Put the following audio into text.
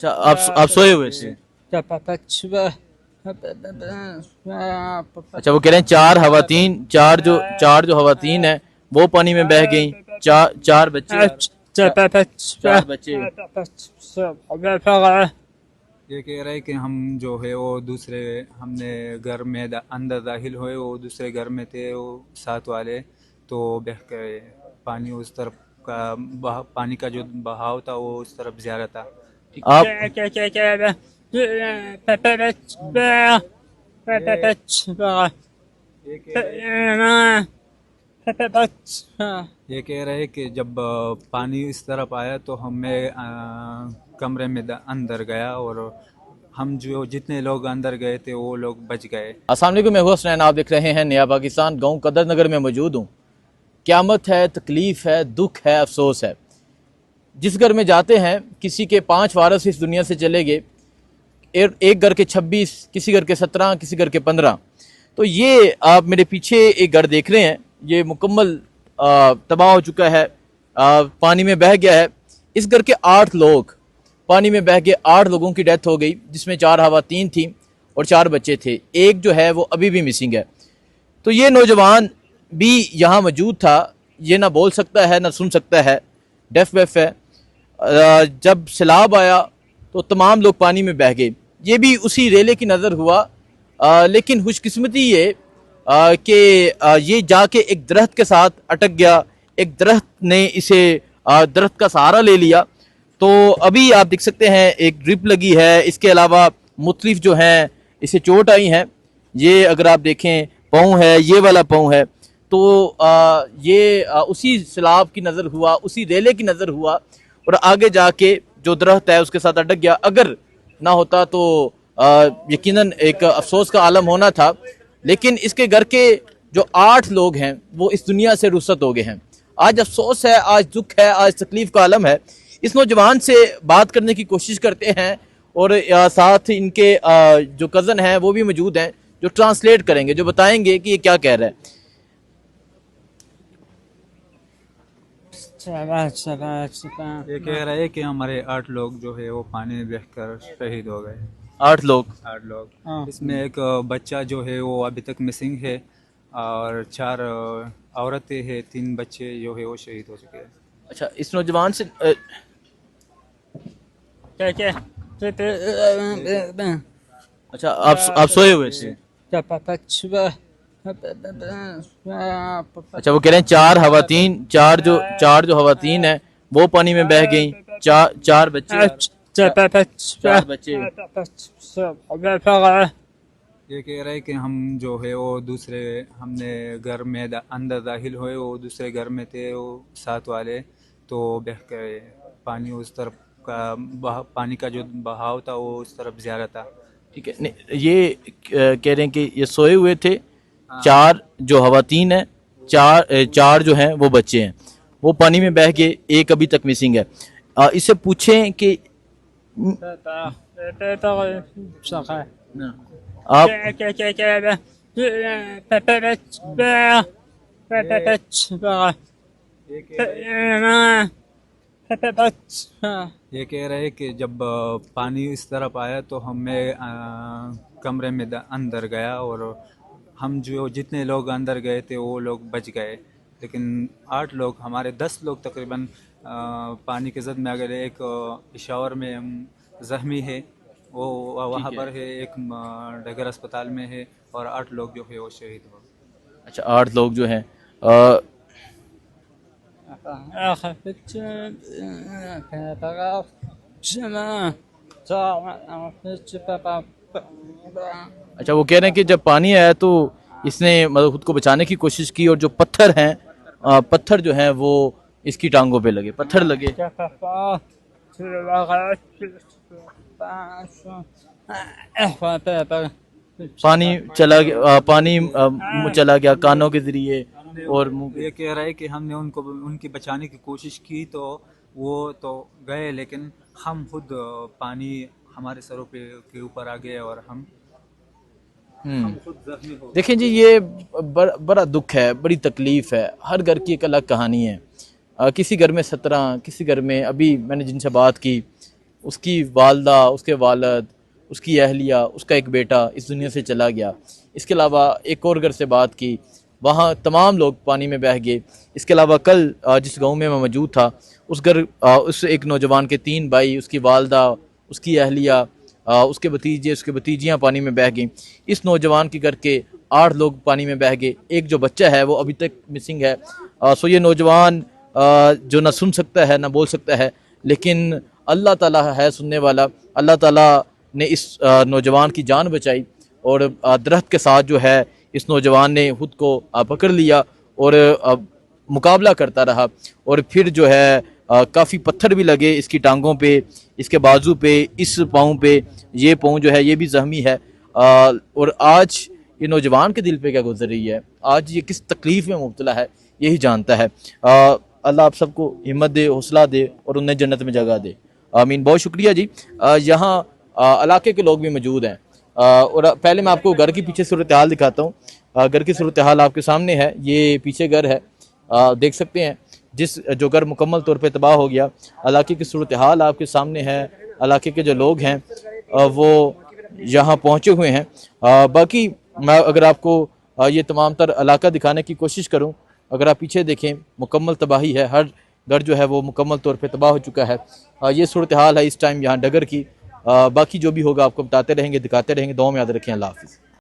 अच्छा आप सोए हुए थे। अच्छा वो कह रहे हैं चार जो हवातीन है वो पानी में बह गई। चार बच्चे चार बच्चे। ये कह रहे कि हम जो है वो दूसरे हमने घर में अंदर दाखिल हुए, वो दूसरे घर में थे वो साथ वाले, तो बह गए। पानी उस तरफ का पानी का जो बहाव था वो उस तरफ ज़्यादा था। आप ये ये कह रहे कि जब पानी इस तरफ आया तो हमें कमरे में अंदर गया, और हम जो जितने लोग अंदर गए थे वो लोग बच गए। अस्सलाम वालेकुम, मैं हुसनैन, आप देख रहे हैं नया पाकिस्तान। गांव कदर नगर में मौजूद हूँ। क़यामत है, तकलीफ़ है, दुख है, अफसोस है। जिस घर में जाते हैं किसी के 5 वारस इस दुनिया से चले गए, एक घर के 26, किसी घर के 17, किसी घर के 15। तो ये आप मेरे पीछे एक घर देख रहे हैं, ये मुकम्मल तबाह हो चुका है, पानी में बह गया है। इस घर के 8 लोग पानी में बह गए। 8 लोगों की डेथ हो गई, जिसमें 4 खवातीन थी और 4 बच्चे थे। एक जो है वो अभी भी मिसिंग है। तो ये नौजवान भी यहाँ मौजूद था। ये ना बोल सकता है ना सुन सकता है, डेफ वेफ है। जब सैलाब आया तो तमाम लोग पानी में बह गए। ये भी उसी रेले की नज़र हुआ। लेकिन खुशकिस्मती ये कि ये जाके एक दरख्त के साथ अटक गया। एक दरख्त ने इसे दरख्त का सहारा ले लिया। तो अभी आप देख सकते हैं एक ड्रिप लगी है। इसके अलावा मुख्तलिफ जो हैं इसे चोट आई हैं। ये अगर आप देखें पाँव है, ये वाला पाँव है। तो ये उसी सैलाब की नज़र हुआ, उसी रेले की नज़र हुआ और आगे जाके जो दरख्त है उसके साथ अटक गया। अगर ना होता तो यकीनन एक अफसोस का आलम होना था। लेकिन इसके घर के जो 8 लोग हैं वो इस दुनिया से रुखसत हो गए हैं। आज अफसोस है, आज दुख है, आज तकलीफ का आलम है। इस नौजवान से बात करने की कोशिश करते हैं और साथ इनके जो कज़न हैं वो भी मौजूद हैं, जो ट्रांसलेट करेंगे, जो बताएंगे कि ये क्या कह रहा है। ये कह रहे कि हमारे 8 लोग जो है वो पानी में बहकर शहीद हो गए। 8 लोग। 8 लोग, इसमें एक बच्चा जो है वो अभी तक मिसिंग है, और 4 औरतें हैं, 3 बच्चे जो है वो शहीद हो चुके हैं। अच्छा इस नौजवान से अच्छा आप सोए हुए थे। अच्छा वो कह रहे हैं चार जो हवातीन है वो पानी में बह गई। चार बच्चे चार बच्चे। ये कह रहे कि हम जो है वो दूसरे हमने घर में अंदर दाखिल हुए, वो दूसरे घर में थे वो साथ वाले, तो बह गए। पानी उस तरफ का पानी का जो बहाव था वो उस तरफ ज़्यादा था। ठीक है, नहीं ये कह रहे हैं कि ये सोए हुए थे। 4 जो हवातीन है, चार जो हैं वो बच्चे हैं, वो पानी में बह के एक अभी तक मिसिंग है। इससे पूछें कि आप ये कह रहे कि जब पानी इस तरफ आया तो हमें कमरे में अंदर गया, और हम जो जितने लोग अंदर गए थे वो लोग बच गए। लेकिन 8 लोग, हमारे 10 लोग तकरीबन पानी के जद में आ गए। एक पेशावर में ज़ख्मी है, वो वहाँ पर है। एक डगर अस्पताल में है, और 8 लोग जो है वो शहीद हो गए। अच्छा 8 लोग जो हैं अच्छा वो कह रहे हैं कि जब पानी आया तो इसने मतलब खुद को बचाने की कोशिश की और जो पत्थर हैं पत्थर जो हैं वो इसकी टांगों पे लगे, पत्थर लगे। पानी चला गया, पानी चला गया कानों के जरिए और मुंह पे। ये कह रहा है कि हमने उनको उनकी बचाने की कोशिश की तो वो तो गए, लेकिन हम खुद पानी हमारे सरों पे के ऊपर आ गए, और हम खुद जख्मी हो गए। देखें जी, ये बड़ा दुख है, बड़ी तकलीफ़ है। हर घर की एक अलग कहानी है। किसी घर में 17, किसी घर में, अभी मैंने जिनसे बात की उसकी वालदा, उसके वालद, उसकी अहलिया, उसका एक बेटा इस दुनिया से चला गया। इसके अलावा एक और घर से बात की, वहाँ तमाम लोग पानी में बह गए। इसके अलावा कल जिस गांव में मैं मौजूद था, उस एक नौजवान के 3 भाई, उसकी वालदा, उसकी अहलिया, उसके भतीजे, उसके भतीजियाँ पानी में बह गईं। इस नौजवान के घर के 8 लोग पानी में बह गए। एक जो बच्चा है वो अभी तक मिसिंग है। सो ये नौजवान जो ना सुन सकता है ना बोल सकता है, लेकिन अल्लाह ताला है सुनने वाला। अल्लाह ताला ने इस नौजवान की जान बचाई और दरख्त के साथ जो है इस नौजवान ने खुद को पकड़ लिया और मुकाबला करता रहा। और फिर जो है काफ़ी पत्थर भी लगे इसकी टांगों पे, इसके बाजू पे, इस पाँव पे। ये पाँव जो है ये भी ज़ख्मी है। और आज ये नौजवान के दिल पे क्या गुजर रही है, आज ये किस तकलीफ़ में मुब्तला है, यही जानता है। अल्लाह आप सबको हिम्मत दे, हौसला दे और उन्हें जन्नत में जगह दे। आमीन। बहुत शुक्रिया जी। यहाँ इलाके के लोग भी मौजूद हैं। और पहले मैं आपको घर की पीछे सूरत हाल दिखाता हूँ। घर की सूरत हाल आपके सामने है। ये पीछे घर है, देख सकते हैं। जो घर मुकम्मल तौर पे तबाह हो गया। इलाके की सूरत हाल आपके सामने है। इलाके के जो लोग हैं वो यहाँ पहुँचे हुए हैं। बाकी मैं अगर आपको ये तमाम तर इलाका दिखाने की कोशिश करूँ, अगर आप पीछे देखें मुकम्मल तबाही है, हर घर जो है वो मुकम्मल तौर पे तबाह हो चुका है। ये सूरत हाल है इस टाइम यहाँ डगर की। बाकी जो भी होगा आपको बताते रहेंगे, दिखाते रहेंगे। दुआ में याद रखें। अल्लाह हाफ़िज़।